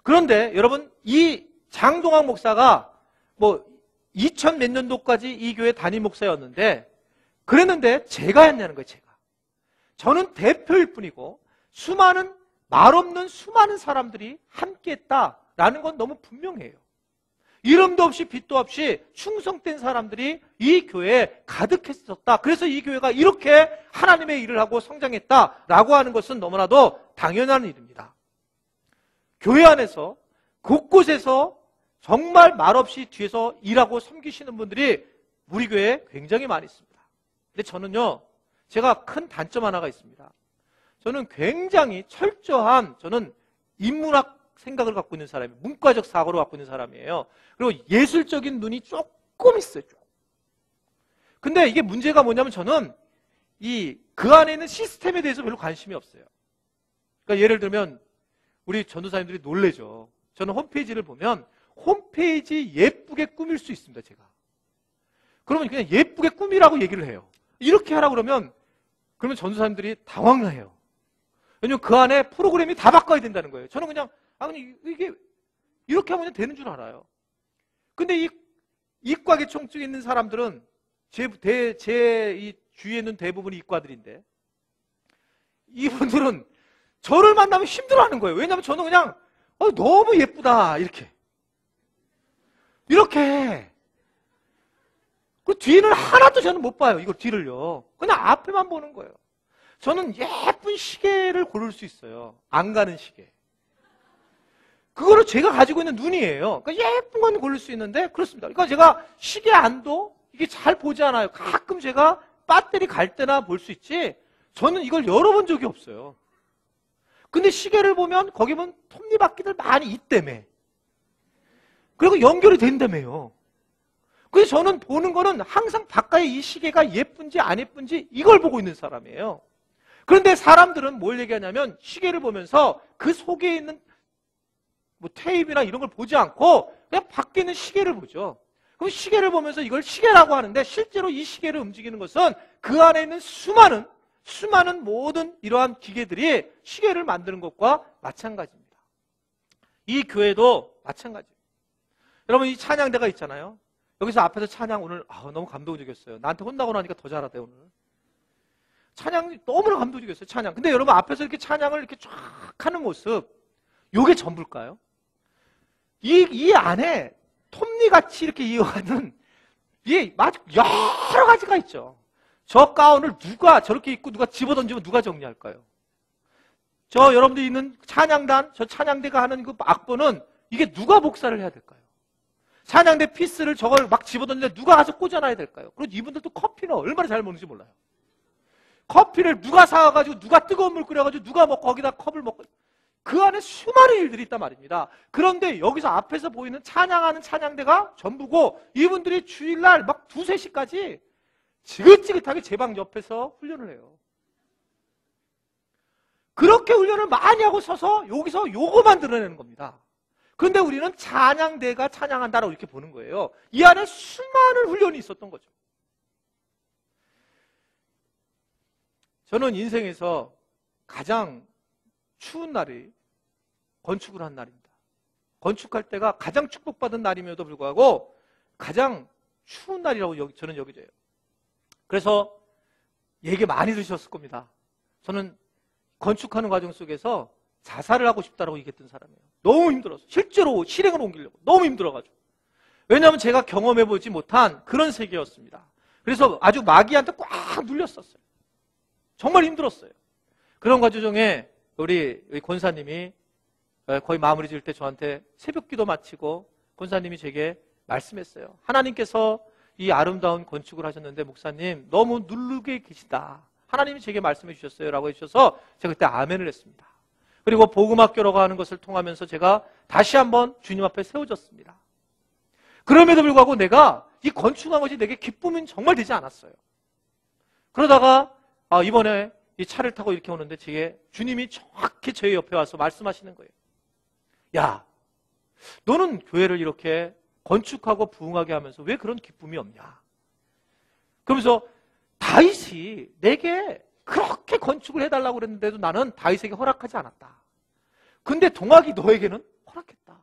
그런데 여러분, 이 장동학 목사가 2000 몇 년도까지 이 교회 담임 목사였는데 그랬는데 제가 했냐는 거예요. 저는 대표일 뿐이고 말없는 수많은 사람들이 함께 했다라는 건 너무 분명해요. 이름도 없이 빚도 없이 충성된 사람들이 이 교회에 가득했었다. 그래서 이 교회가 이렇게 하나님의 일을 하고 성장했다라고 하는 것은 너무나도 당연한 일입니다. 교회 안에서 곳곳에서 정말 말없이 뒤에서 일하고 섬기시는 분들이 우리 교회에 굉장히 많이 있습니다. 근데 저는요, 제가 큰 단점 하나가 있습니다. 저는 굉장히 철저한 인문학 생각을 갖고 있는 사람이에요. 문과적 사고를 갖고 있는 사람이에요. 그리고 예술적인 눈이 조금 있어요. 근데 이게 문제가 뭐냐면 저는 그 안에 있는 시스템에 대해서 별로 관심이 없어요. 그러니까 예를 들면 우리 전도사님들이 놀래죠. 저는 홈페이지를 보면 홈페이지 예쁘게 꾸밀 수 있습니다. 제가. 그러면 그냥 예쁘게 꾸미라고 얘기를 해요. 이렇게 하라 그러면 전도사님들이 당황해요. 왜냐면 그 안에 프로그램이 다 바꿔야 된다는 거예요. 저는 그냥 이게 이렇게 하면 되는 줄 알아요. 근데 이 이과계총 쪽에 있는 사람들은 이 주위에 있는 대부분이 이과들인데 이분들은 저를 만나면 힘들어하는 거예요. 왜냐하면 저는 그냥 너무 예쁘다 이렇게 해. 그 뒤는 하나도 저는 못 봐요. 이걸 뒤를요. 그냥 앞에만 보는 거예요. 저는 예쁜 시계를 고를 수 있어요. 안 가는 시계. 그거를 제가 가지고 있는 눈이에요. 그러니까 예쁜 건 고를 수 있는데 그렇습니다. 그러니까 제가 시계 안도 이게 잘 보지 않아요. 가끔 제가 배터리 갈 때나 볼 수 있지 저는 이걸 열어본 적이 없어요. 근데 시계를 보면 거기 보면 톱니바퀴들 많이 있다며. 그리고 연결이 된다며요. 그래서 저는 보는 거는 항상 바깥에 이 시계가 예쁜지 안 예쁜지 이걸 보고 있는 사람이에요. 그런데 사람들은 뭘 얘기하냐면 시계를 보면서 그 속에 있는 테이프나 이런 걸 보지 않고 그냥 밖에 있는 시계를 보죠. 그럼 시계를 보면서 이걸 시계라고 하는데 실제로 이 시계를 움직이는 것은 그 안에 있는 수많은 모든 이러한 기계들이 시계를 만드는 것과 마찬가지입니다. 이 교회도 마찬가지입니다. 여러분 이 찬양대가 있잖아요. 여기서 앞에서 찬양 오늘 너무 감동적이었어요. 나한테 혼나고 나니까 더 잘하대 오늘. 찬양이 너무나 감동적이었어요. 찬양. 근데 여러분 앞에서 이렇게 찬양을 이렇게 쫙 하는 모습 요게 전부일까요? 이 안에 톱니같이 이렇게 이어가는 여러 가지가 있죠. 저 가운을 누가 저렇게 입고 누가 집어던지면 누가 정리할까요? 여러분들이 있는 찬양단, 저 찬양대가 하는 그 악보는 이게 누가 복사를 해야 될까요? 찬양대 피스를 저걸 막 집어던지는데 누가 가서 꽂아놔야 될까요? 그리고 이분들도 커피는 얼마나 잘 먹는지 몰라요. 커피를 누가 사와가지고 누가 뜨거운 물 끓여가지고 누가 먹고 거기다 컵을 먹고 그 안에 수많은 일들이 있단 말입니다. 그런데 여기서 앞에서 보이는 찬양하는 찬양대가 전부고 이분들이 주일날 막 2, 3시까지 지긋지긋하게 제 방 옆에서 훈련을 해요. 그렇게 훈련을 많이 하고 서서 여기서 요거만 드러내는 겁니다. 그런데 우리는 찬양대가 찬양한다라고 이렇게 보는 거예요. 이 안에 수많은 훈련이 있었던 거죠. 저는 인생에서 가장 추운 날이 건축을 한 날입니다. 건축할 때가 가장 축복받은 날임에도 불구하고 가장 추운 날이라고 저는 여겨져요. 그래서 얘기 많이 들으셨을 겁니다. 저는 건축하는 과정 속에서 자살을 하고 싶다라고 얘기했던 사람이에요. 너무 힘들어서. 실제로 실행을 옮기려고. 너무 힘들어가지고. 왜냐하면 제가 경험해보지 못한 그런 세계였습니다. 그래서 아주 마귀한테 꽉 눌렸었어요. 정말 힘들었어요. 그런 과정 중에 우리 권사님이 거의 마무리 지을 때 저한테 새벽 기도 마치고 권사님이 제게 말씀했어요. 하나님께서 이 아름다운 건축을 하셨는데 목사님 너무 누르게 계시다. 하나님이 제게 말씀해 주셨어요 라고 해주셔서 제가 그때 아멘을 했습니다. 그리고 복음학교라고 하는 것을 통하면서 제가 다시 한번 주님 앞에 세워졌습니다. 그럼에도 불구하고 내가 이 건축한 것이 내게 기쁨은 정말 되지 않았어요. 그러다가 이번에 이 차를 타고 이렇게 오는데 제게 주님이 정확히 제 옆에 와서 말씀하시는 거예요. 야, 너는 교회를 이렇게 건축하고 부흥하게 하면서 왜 그런 기쁨이 없냐? 그러면서 다윗이 내게 그렇게 건축을 해달라고 그랬는데도 나는 다윗에게 허락하지 않았다. 근데 동학이 너에게는 허락했다.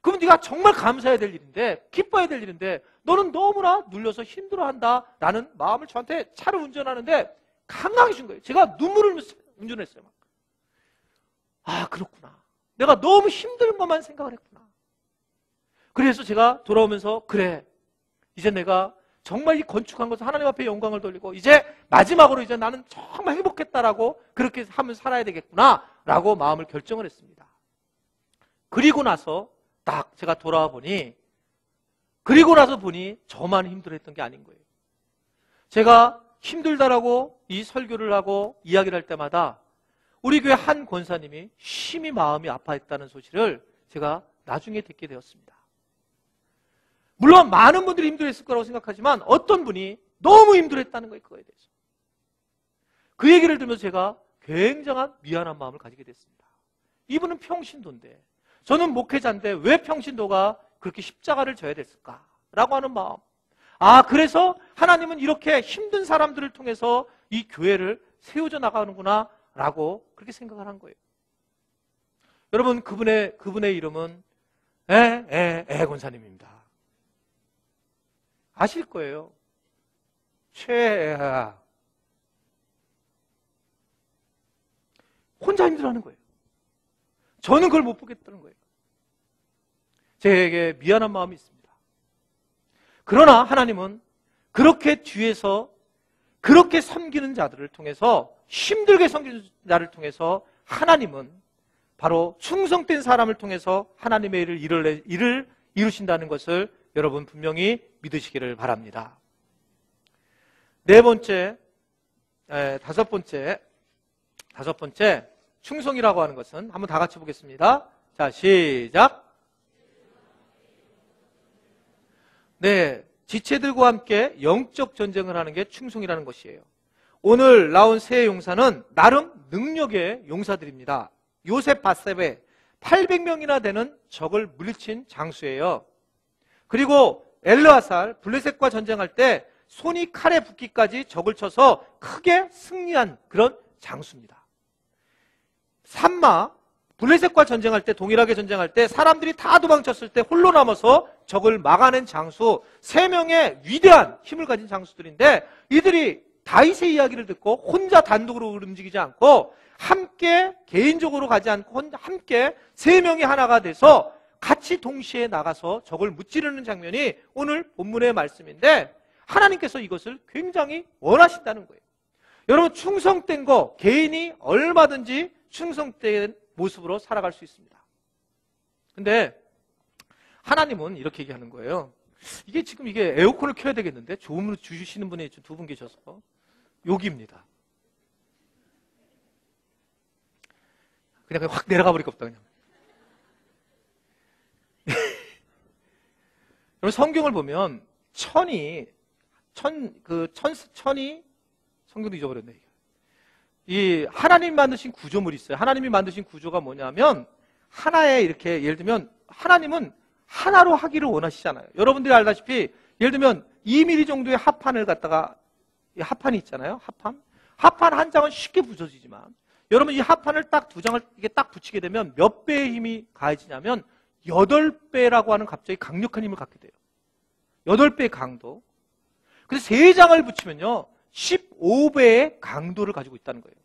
그럼 네가 정말 감사해야 될 일인데 기뻐해야 될 일인데 너는 너무나 눌려서 힘들어한다 라는 마음을 저한테 차를 운전하는데 강하게 준 거예요. 제가 눈물을 운전했어요. 그렇구나. 내가 너무 힘든 것만 생각을 했구나. 그래서 제가 돌아오면서 그래, 이제 내가 정말 이 건축한 것을 하나님 앞에 영광을 돌리고 이제 마지막으로 이제 나는 정말 행복했다라고 그렇게 하면서 살아야 되겠구나 라고 마음을 결정을 했습니다. 그리고 나서 딱 제가 돌아와 보니 저만 힘들어했던 게 아닌 거예요. 제가 힘들다라고 이 설교를 하고 이야기를 할 때마다 우리 교회 한 권사님이 심히 마음이 아파했다는 소식을 제가 나중에 듣게 되었습니다. 물론 많은 분들이 힘들어했을 거라고 생각하지만 어떤 분이 너무 힘들어했다는 거예요. 그거에 대해서. 그 얘기를 들으면서 제가 굉장한 미안한 마음을 가지게 됐습니다. 이분은 평신도인데 저는 목회자인데 왜 평신도가 그렇게 십자가를 져야 됐을까? 라고 하는 마음. 그래서 하나님은 이렇게 힘든 사람들을 통해서 이 교회를 세워져 나가는구나 라고 그렇게 생각을 한 거예요. 여러분 그분의 이름은 권사님입니다. 아실 거예요. 최애하. 혼자 힘들어하는 거예요. 저는 그걸 못 보겠다는 거예요. 제게 미안한 마음이 있습니다. 그러나 하나님은 그렇게 뒤에서 그렇게 섬기는 자들을 통해서 힘들게 섬기는 자를 통해서 하나님은 바로 충성된 사람을 통해서 하나님의 일을 이루신다는 것을 여러분 분명히 믿으시기를 바랍니다. 다섯 번째 충성이라고 하는 것은 한번 다 같이 보겠습니다. 자, 시작. 네, 지체들과 함께 영적 전쟁을 하는 게 충성이라는 것이에요. 오늘 나온 세 용사는 나름 능력의 용사들입니다. 요셉 밧세베 800명이나 되는 적을 물리친 장수예요. 그리고 엘르아살 블레셋과 전쟁할 때 손이 칼에 붙기까지 적을 쳐서 크게 승리한 그런 장수입니다. 삼마 블레셋과 전쟁할 때 동일하게 전쟁할 때 사람들이 다 도망쳤을 때 홀로 남아서 적을 막아낸 장수 3명의 위대한 힘을 가진 장수들인데 이들이 다윗의 이야기를 듣고 혼자 단독으로 움직이지 않고 함께 개인적으로 가지 않고 함께 3명이 하나가 돼서 같이 동시에 나가서 적을 무찌르는 장면이 오늘 본문의 말씀인데 하나님께서 이것을 굉장히 원하신다는 거예요. 여러분 충성된 거 개인이 얼마든지 충성된 모습으로 살아갈 수 있습니다. 근데 하나님은 이렇게 얘기하는 거예요. 이게 에어컨을 켜야 되겠는데 조음을 주시는 분이 두 분 계셔서 여기입니다. 그냥 확 내려가 버릴 겁니다. 그냥. 여러분 성경을 보면 천이 성경도 잊어버렸네. 이 하나님 만드신 구조물이 있어요. 하나님이 만드신 구조가 뭐냐면 하나의 이렇게 예를 들면 하나님은 하나로 하기를 원하시잖아요. 여러분들이 알다시피 예를 들면 2mm 정도의 합판을 갖다가 합판이 있잖아요. 합판 한 장은 쉽게 부서지지만 여러분 이 합판을 딱 2장을 이게 딱 붙이게 되면 몇 배의 힘이 가해지냐면 8배라고 하는 갑자기 강력한 힘을 갖게 돼요. 8배의 강도. 그래서 3장을 붙이면요 15배의 강도를 가지고 있다는 거예요.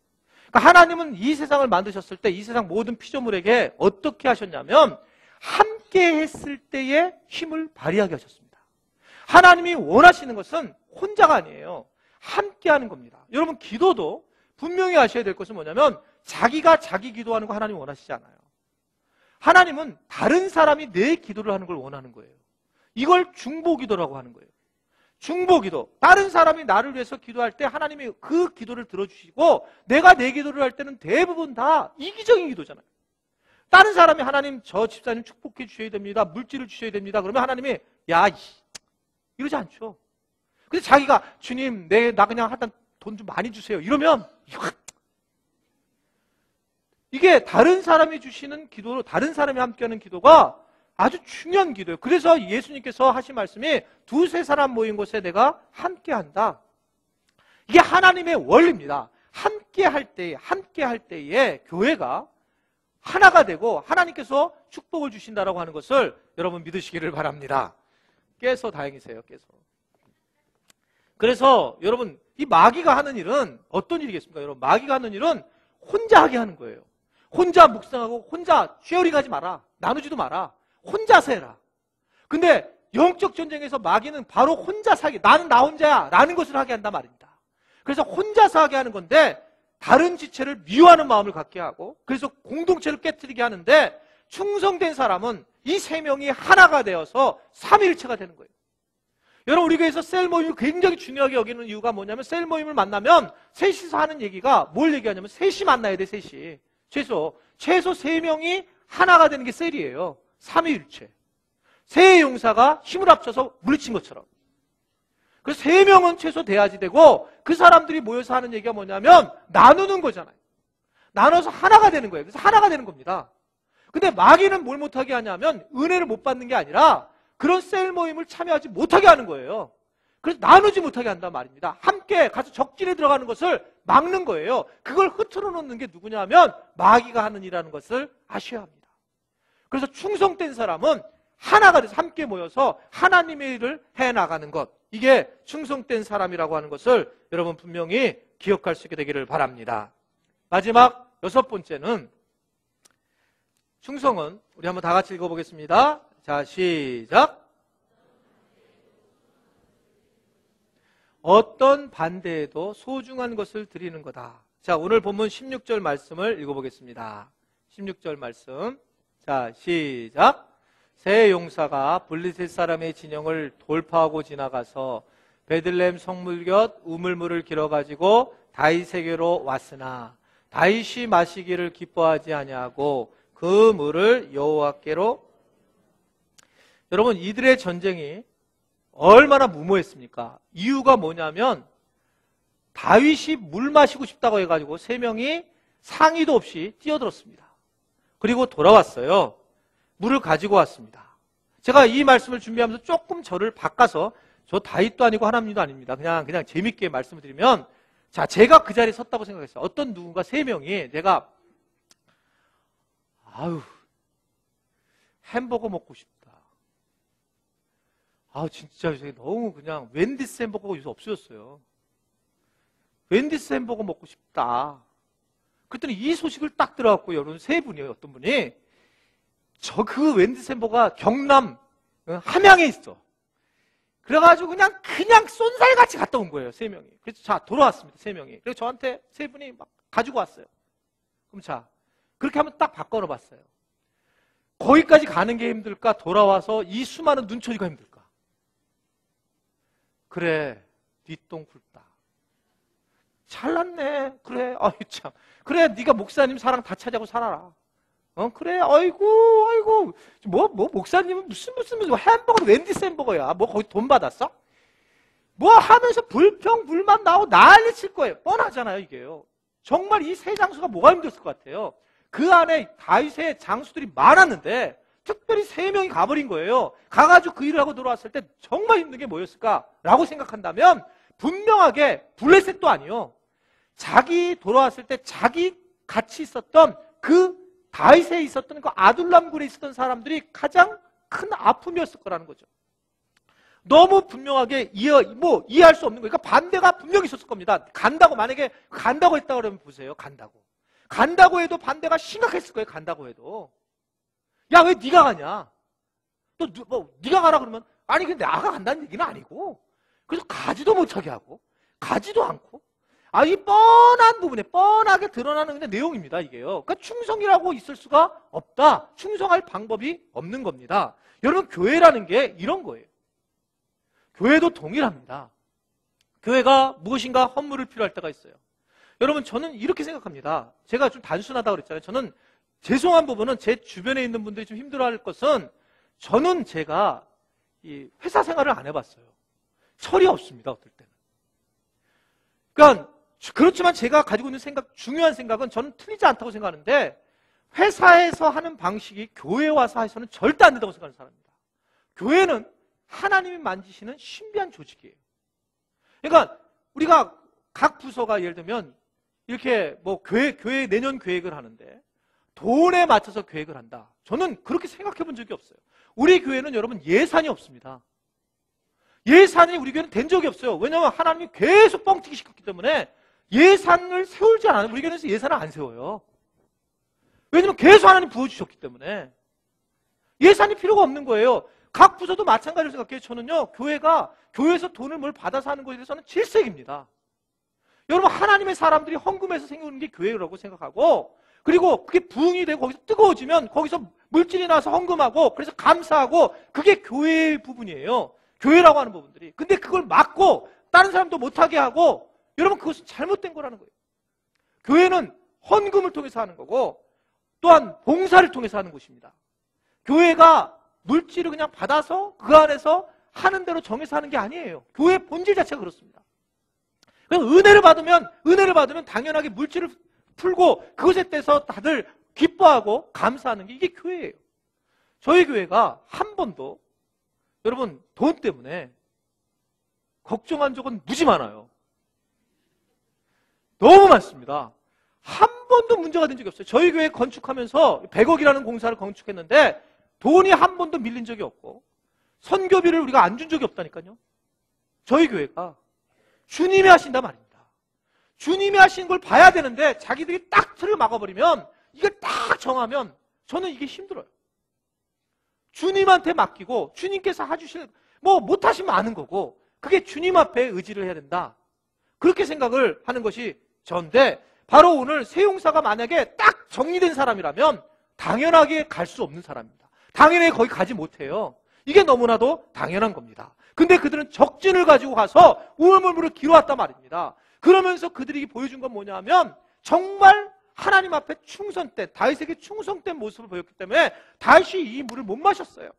그러니까 하나님은 이 세상을 만드셨을 때 이 세상 모든 피조물에게 어떻게 하셨냐면 함께 했을 때의 힘을 발휘하게 하셨습니다. 하나님이 원하시는 것은 혼자가 아니에요. 함께 하는 겁니다. 여러분, 기도도 분명히 아셔야 될 것은 뭐냐면 자기가 자기 기도하는 거 하나님 원하시지 않아요. 하나님은 다른 사람이 내 기도를 하는 걸 원하는 거예요. 이걸 중보기도라고 하는 거예요. 중보기도. 다른 사람이 나를 위해서 기도할 때 하나님이 그 기도를 들어주시고 내가 내 기도를 할 때는 대부분 다 이기적인 기도잖아요. 다른 사람이 하나님 저 집사님 축복해 주셔야 됩니다. 물질을 주셔야 됩니다. 그러면 하나님이 야 이러지 않죠. 근데 자기가 주님 나 그냥 하여튼 돈 좀 많이 주세요. 이러면 이게 다른 사람이 주시는 기도, 다른 사람이 함께하는 기도가 아주 중요한 기도예요. 그래서 예수님께서 하신 말씀이 두세 사람 모인 곳에 내가 함께한다. 이게 하나님의 원리입니다. 함께할 때에 교회가 하나가 되고 하나님께서 축복을 주신다라고 하는 것을 여러분 믿으시기를 바랍니다. 깨서 다행이세요. 깨서. 그래서 여러분 이 마귀가 하는 일은 어떤 일이겠습니까? 여러분 마귀가 하는 일은 혼자 하게 하는 거예요. 혼자 묵상하고 혼자 쉐어링하지 마라. 나누지도 마라. 혼자서 해라. 근데 영적 전쟁에서 마귀는 바로 혼자서 하게, 나는 나 혼자야 라는 것을 하게 한단 말입니다. 그래서 혼자서 하게 하는 건데 다른 지체를 미워하는 마음을 갖게 하고 그래서 공동체를 깨뜨리게 하는데 충성된 사람은 이 세 명이 하나가 되어서 삼위일체가 되는 거예요. 여러분 우리 교회에서 셀 모임을 굉장히 중요하게 여기는 이유가 뭐냐면 셀 모임을 만나면 셋이서 하는 얘기가 뭘 얘기하냐면 셋이 만나야 돼. 셋이. 최소 세 명이 하나가 되는 게 셀이에요. 삼위일체. 세 용사가 힘을 합쳐서 물리친 것처럼. 그래서 세 명은 최소 돼야지 되고 그 사람들이 모여서 하는 얘기가 뭐냐면 나누는 거잖아요. 나눠서 하나가 되는 거예요. 그래서 하나가 되는 겁니다. 근데 마귀는 뭘 못하게 하냐면 은혜를 못 받는 게 아니라 그런 셀 모임을 참여하지 못하게 하는 거예요. 그래서 나누지 못하게 한단 말입니다. 함께 가서 적진에 들어가는 것을 막는 거예요. 그걸 흐트러 놓는 게 누구냐면 마귀가 하는 일이라는 것을 아셔야 합니다. 그래서 충성된 사람은 하나가 돼서 함께 모여서 하나님의 일을 해나가는 것. 이게 충성된 사람이라고 하는 것을 여러분 분명히 기억할 수 있게 되기를 바랍니다. 마지막 6번째는 충성은 우리 한번 다 같이 읽어보겠습니다. 자, 시작. 어떤 반대에도 소중한 것을 드리는 거다. 자, 오늘 본문 16절 말씀을 읽어보겠습니다. 16절 말씀. 자, 시작. 세 용사가 블레셋 사람의 진영을 돌파하고 지나가서 베들레헴 성물 곁 우물물을 길어가지고 다윗에게로 왔으나 다윗이 마시기를 기뻐하지 아니하고 그 물을 여호와께로. 여러분 이들의 전쟁이 얼마나 무모했습니까? 이유가 뭐냐면 다윗이 물 마시고 싶다고 해가지고 세 명이 상의도 없이 뛰어들었습니다. 그리고 돌아왔어요. 물을 가지고 왔습니다. 제가 이 말씀을 준비하면서 조금 저를 바꿔서 저 다윗도 아니고 하나님도 아닙니다. 그냥 재밌게 말씀을 드리면 자, 제가 그 자리에 섰다고 생각했어요. 어떤 누군가 세 명이 내가 햄버거 먹고 싶다. 진짜 요새 너무 그냥 웬디스 햄버거가 요새 없어졌어요. 웬디스 햄버거 먹고 싶다. 그랬더니 이 소식을 딱 들어갖고 여러분 세 분이에요. 어떤 분이 그 웬디스 햄버거가 경남 함양에 있어. 그래가지고 그냥 쏜살같이 갔다 온 거예요. 세 명이. 그래서 자 돌아왔습니다. 세 명이. 그래서 저한테 세 분이 막 가지고 왔어요. 그럼 자 그렇게 한번 딱 바꿔 봤어요. 거기까지 가는 게 힘들까? 돌아와서 이 수많은 눈초리가 힘들까? 그래, 뒷동 굵다. 잘났네. 그래, 참. 그래, 네가 목사님 사랑 다 차지하고 살아라. 그래, 아이고. 뭐, 목사님은 무슨 햄버거, 웬디스 햄버거야. 뭐, 거기 돈 받았어? 뭐 하면서 불평불만 나오고 난리 칠 거예요. 뻔하잖아요, 이게요. 정말 이 세 장수가 뭐가 힘들었을 것 같아요. 그 안에 다윗의 장수들이 많았는데, 특별히 세 명이 가버린 거예요. 가가지고 그 일을 하고 돌아왔을 때 정말 힘든 게 뭐였을까라고 생각한다면 분명하게 블레셋도 아니요. 자기 돌아왔을 때 자기 같이 있었던 그 다윗에 있었던 그 아둘람굴에 있었던 사람들이 가장 큰 아픔이었을 거라는 거죠. 너무 분명하게 이해할 수 없는 거예요. 그러니까 반대가 분명히 있었을 겁니다. 만약에 간다고 했다고 그러면 보세요. 간다고 해도 반대가 심각했을 거예요. 간다고 해도. 야, 왜 네가 가냐? 또 네가 가라 그러면 아니 근데 나가 간다는 얘기는 아니고 그래서 가지도 못하게 하고 가지도 않고 이 뻔한 부분에 뻔하게 드러나는 그냥 내용입니다. 이게요. 그러니까 충성이라고 있을 수가 없다. 충성할 방법이 없는 겁니다. 여러분 교회라는 게 이런 거예요. 교회도 동일합니다. 교회가 무엇인가 헌물을 필요할 때가 있어요. 여러분 저는 이렇게 생각합니다. 제가 좀 단순하다고 그랬잖아요. 저는 죄송한 부분은 제 주변에 있는 분들이 좀 힘들어할 것은 저는 제가 이 회사 생활을 안 해봤어요. 철이 없습니다. 어떨 때는. 그러니까 그렇지만 제가 가지고 있는 생각, 중요한 생각은 저는 틀리지 않다고 생각하는데 회사에서 하는 방식이 교회 와서 해서는 절대 안 된다고 생각하는 사람입니다. 교회는 하나님이 만지시는 신비한 조직이에요. 그러니까 우리가 각 부서가 예를 들면 이렇게 뭐 교회 내년 계획을 하는데 돈에 맞춰서 계획을 한다. 저는 그렇게 생각해 본 적이 없어요. 우리 교회는 여러분 예산이 없습니다. 예산이 우리 교회는 된 적이 없어요. 왜냐하면 하나님이 계속 뻥튀기 시켰기 때문에 예산을 세우지 않아요. 우리 교회에서 예산을 안 세워요. 왜냐하면 계속 하나님 부어주셨기 때문에 예산이 필요가 없는 거예요. 각 부서도 마찬가지로 생각해요. 저는요, 교회에서 돈을 뭘 받아서 하는 것에 대해서는 질색입니다. 여러분, 하나님의 사람들이 헌금해서 생기는 게 교회라고 생각하고, 그리고 그게 부흥이 되고 거기서 뜨거워지면 거기서 물질이 나와서 헌금하고, 그래서 감사하고, 그게 교회의 부분이에요. 교회라고 하는 부분들이. 근데 그걸 막고, 다른 사람도 못하게 하고, 여러분, 그것은 잘못된 거라는 거예요. 교회는 헌금을 통해서 하는 거고, 또한 봉사를 통해서 하는 곳입니다. 교회가 물질을 그냥 받아서 그 안에서 하는 대로 정해서 하는 게 아니에요. 교회 본질 자체가 그렇습니다. 그래서 은혜를 받으면 당연하게 물질을 풀고 그것에 대해서 다들 기뻐하고 감사하는 게 이게 교회예요. 저희 교회가 한 번도 여러분 돈 때문에 걱정한 적은 무지 많아요. 너무 많습니다. 한 번도 문제가 된 적이 없어요. 저희 교회 건축하면서 100억이라는 공사를 건축했는데 돈이 한 번도 밀린 적이 없고 선교비를 우리가 안 준 적이 없다니까요. 저희 교회가 주님이 하신다 말입니다. 주님이 하신 걸 봐야 되는데 자기들이 딱 틀을 막아버리면 이걸 딱 정하면 저는 이게 힘들어요. 주님한테 맡기고 주님께서 해주실 못하시면 아는 거고 그게 주님 앞에 의지를 해야 된다. 그렇게 생각을 하는 것이 저인데 바로 오늘 세용사가 만약에 딱 정리된 사람이라면 당연하게 갈 수 없는 사람입니다. 당연히 거기 가지 못해요. 이게 너무나도 당연한 겁니다. 근데 그들은 적진을 가지고 가서 우물물을 길어왔단 말입니다. 그러면서 그들이 보여준 건 뭐냐면 정말 하나님 앞에 충성된 다윗에게 충성된 모습을 보였기 때문에 다윗이 이 물을 못 마셨어요.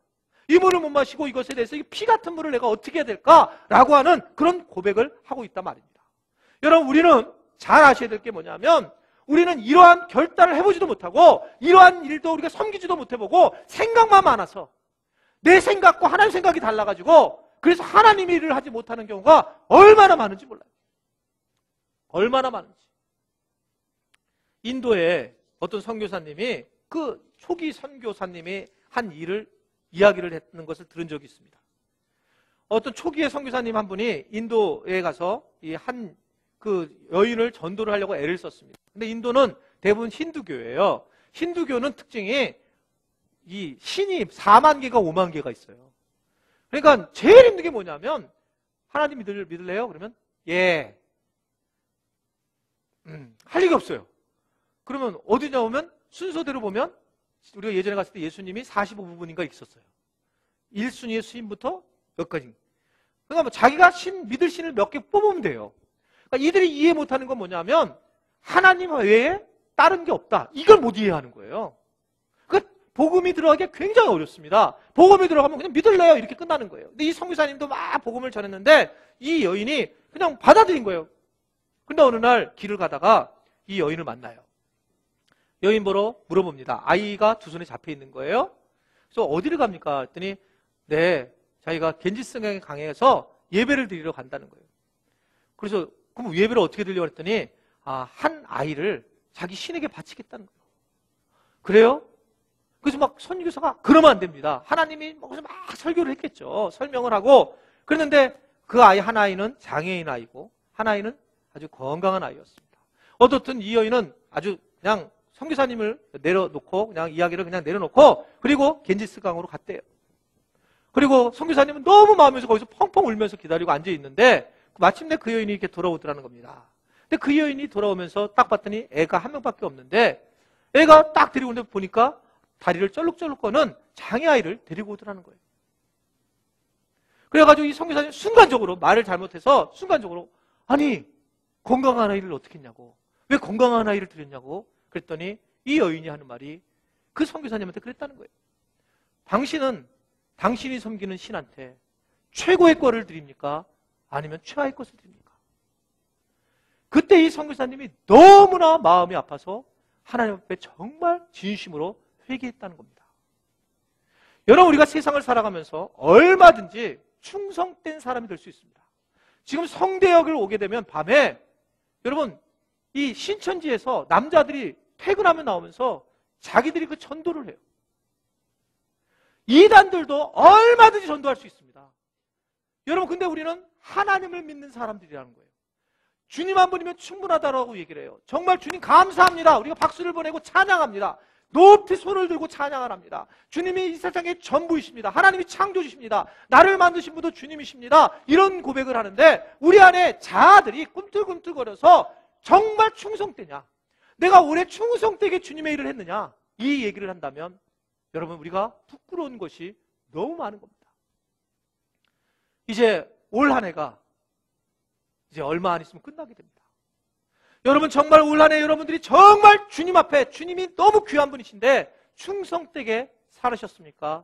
이 물을 못 마시고 이것에 대해서 피 같은 물을 내가 어떻게 해야 될까라고 하는 그런 고백을 하고 있단 말입니다. 여러분 우리는 잘 아셔야 될 게 뭐냐면 우리는 이러한 결단을 해보지도 못하고 이러한 일도 우리가 섬기지도 못해보고 생각만 많아서 내 생각과 하나님 생각이 달라가지고 그래서 하나님 일을 하지 못하는 경우가 얼마나 많은지 몰라요. 얼마나 많은지. 인도에 어떤 선교사님이 그 초기 선교사님이 한 일을 이야기를 했는 것을 들은 적이 있습니다. 어떤 초기의 선교사님 한 분이 인도에 가서 그 여인을 전도를 하려고 애를 썼습니다. 근데 인도는 대부분 힌두교예요. 힌두교는 특징이 이 신이 4만 개가 5만 개가 있어요. 그러니까 제일 힘든 게 뭐냐면 하나님 믿을래요? 그러면 예. 할 얘기 없어요. 그러면 어디냐 오면 순서대로 보면 우리가 예전에 갔을 때 예수님이 45부분인가 있었어요. 1순위의 수인부터 몇 가지. 그러니까 뭐 자기가 믿을 신을 몇 개 뽑으면 돼요. 그러니까 이들이 이해 못하는 건 뭐냐면 하나님 외에 다른 게 없다. 이걸 못 이해하는 거예요. 그러니까 복음이 들어가기 굉장히 어렵습니다. 복음이 들어가면 그냥 믿을래요 이렇게 끝나는 거예요. 근데 이 선교사님도 막 복음을 전했는데 이 여인이 그냥 받아들인 거예요. 근데 어느 날 길을 가다가 이 여인을 만나요. 여인 보러 물어봅니다. 아이가 두 손에 잡혀 있는 거예요. 그래서 어디를 갑니까? 했더니 네, 자기가 겐지스강에 강해서 예배를 드리러 간다는 거예요. 그래서 그럼 예배를 어떻게 드리려고 했더니 한 아이를 자기 신에게 바치겠다는 거예요. 그래요? 그래서 막 선교사가 그러면 안 됩니다. 하나님이 거기서 막 설교를 했겠죠. 설명을 하고 그랬는데 그 아이 한 아이는 장애인 아이고 한 아이는 아주 건강한 아이였습니다. 어떻든 이 여인은 아주 그냥 선교사님을 내려놓고 그냥 이야기를 그냥 내려놓고 그리고 겐지스 강으로 갔대요. 그리고 선교사님은 너무 마음에서 거기서 펑펑 울면서 기다리고 앉아 있는데 마침내 그 여인이 이렇게 돌아오더라는 겁니다. 근데 그 여인이 돌아오면서 딱 봤더니 애가 한 명밖에 없는데 애가 딱 데리고 오는데 보니까 다리를 쩔룩쩔룩 거는 장애아이를 데리고 오더라는 거예요. 그래가지고 이 선교사님 순간적으로 말을 잘못해서 순간적으로 아니 건강한 아이를 어떻게 했냐고, 왜 건강한 아이를 드렸냐고 그랬더니 이 여인이 하는 말이 그 선교사님한테 그랬다는 거예요. 당신은 당신이 섬기는 신한테 최고의 것을 드립니까? 아니면 최하의 것을 드립니까? 그때 이 선교사님이 너무나 마음이 아파서 하나님 앞에 정말 진심으로 회개했다는 겁니다. 여러분, 우리가 세상을 살아가면서 얼마든지 충성된 사람이 될 수 있습니다. 지금 성대역을 오게 되면 밤에 여러분 이 신천지에서 남자들이 퇴근하면 나오면서 자기들이 그 전도를 해요. 이단들도 얼마든지 전도할 수 있습니다. 여러분, 근데 우리는 하나님을 믿는 사람들이라는 거예요. 주님 한 분이면 충분하다라고 얘기를 해요. 정말 주님 감사합니다. 우리가 박수를 보내고 찬양합니다. 높이 손을 들고 찬양을 합니다. 주님이 이 세상의 전부이십니다. 하나님이 창조주십니다. 나를 만드신 분도 주님이십니다. 이런 고백을 하는데 우리 안에 자아들이 꿈틀꿈틀거려서 정말 충성되냐, 내가 올해 충성되게 주님의 일을 했느냐, 이 얘기를 한다면 여러분 우리가 부끄러운 것이 너무 많은 겁니다. 이제 올 한 해가 이제 얼마 안 있으면 끝나게 됩니다. 여러분 정말 올 한 해 여러분들이 정말 주님 앞에 주님이 너무 귀한 분이신데 충성되게 살으셨습니까?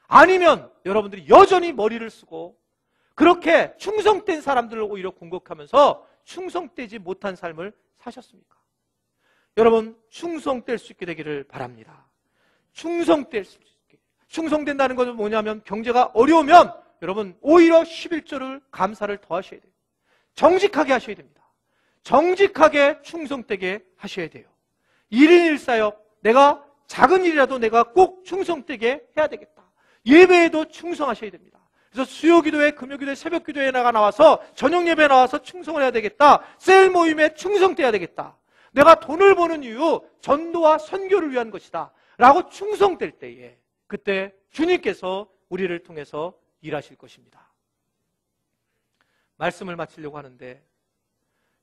아니면 여러분들이 여전히 머리를 쓰고 그렇게 충성된 사람들을 오히려 공격하면서 충성되지 못한 삶을 사셨습니까? 여러분 충성될 수 있게 되기를 바랍니다. 충성될 수 있게. 충성된다는 것은 뭐냐면 경제가 어려우면 여러분 오히려 11조를 감사를 더 하셔야 돼요. 정직하게 하셔야 됩니다. 정직하게 충성되게 하셔야 돼요. 1인 1사역, 내가 작은 일이라도 내가 꼭 충성되게 해야 되겠다. 예배에도 충성하셔야 됩니다. 그래서 수요기도회, 금요기도회, 새벽기도회 나와서 저녁 예배에 나와서 충성을 해야 되겠다. 셀 모임에 충성돼야 되겠다. 내가 돈을 버는 이유 전도와 선교를 위한 것이다 라고 충성될 때에 그때 주님께서 우리를 통해서 일하실 것입니다. 말씀을 마치려고 하는데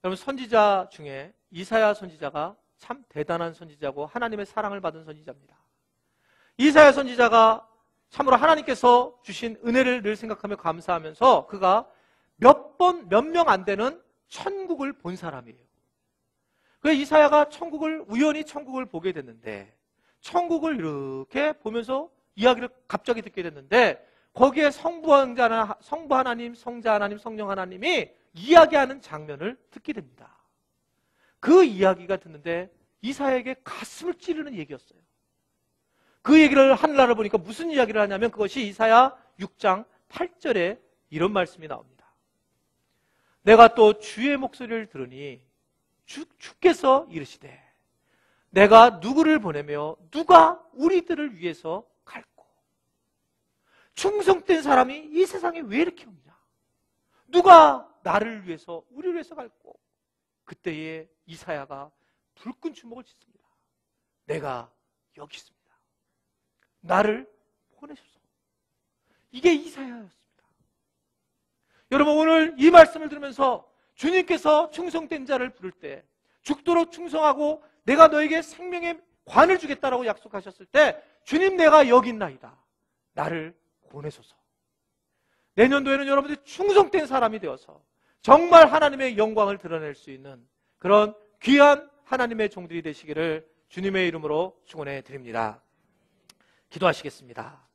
여러분 선지자 중에 이사야 선지자가 참 대단한 선지자고 하나님의 사랑을 받은 선지자입니다. 이사야 선지자가 참으로 하나님께서 주신 은혜를 늘 생각하며 감사하면서 그가 몇 명 안 되는 천국을 본 사람이에요. 그래서 이사야가 우연히 천국을 보게 됐는데 천국을 이렇게 보면서 이야기를 갑자기 듣게 됐는데 거기에 성부 하나님, 성자 하나님, 성령 하나님이 이야기하는 장면을 듣게 됩니다. 그 이야기가 듣는데 이사야에게 가슴을 찌르는 얘기였어요. 그 얘기를 하늘나라를 보니까 무슨 이야기를 하냐면 그것이 이사야 6장 8절에 이런 말씀이 나옵니다. 내가 또 주의 목소리를 들으니 주께서 이르시되 내가 누구를 보내며 누가 우리들을 위해서 갈꼬. 충성된 사람이 이 세상에 왜 이렇게 없냐? 누가 나를 위해서 우리를 위해서 갈꼬. 그때에 이사야가 불끈 주먹을 쳤습니다. 내가 여기 있습니다. 나를 보내소서. 이게 이사야였습니다. 여러분 오늘 이 말씀을 들으면서 주님께서 충성된 자를 부를 때 죽도록 충성하고 내가 너에게 생명의 관을 주겠다라고 약속하셨을 때 주님 내가 여기 있나이다. 나를 보내소서. 내년도에는 여러분들이 충성된 사람이 되어서 정말 하나님의 영광을 드러낼 수 있는 그런 귀한 하나님의 종들이 되시기를 주님의 이름으로 축원해 드립니다. 기도하시겠습니다.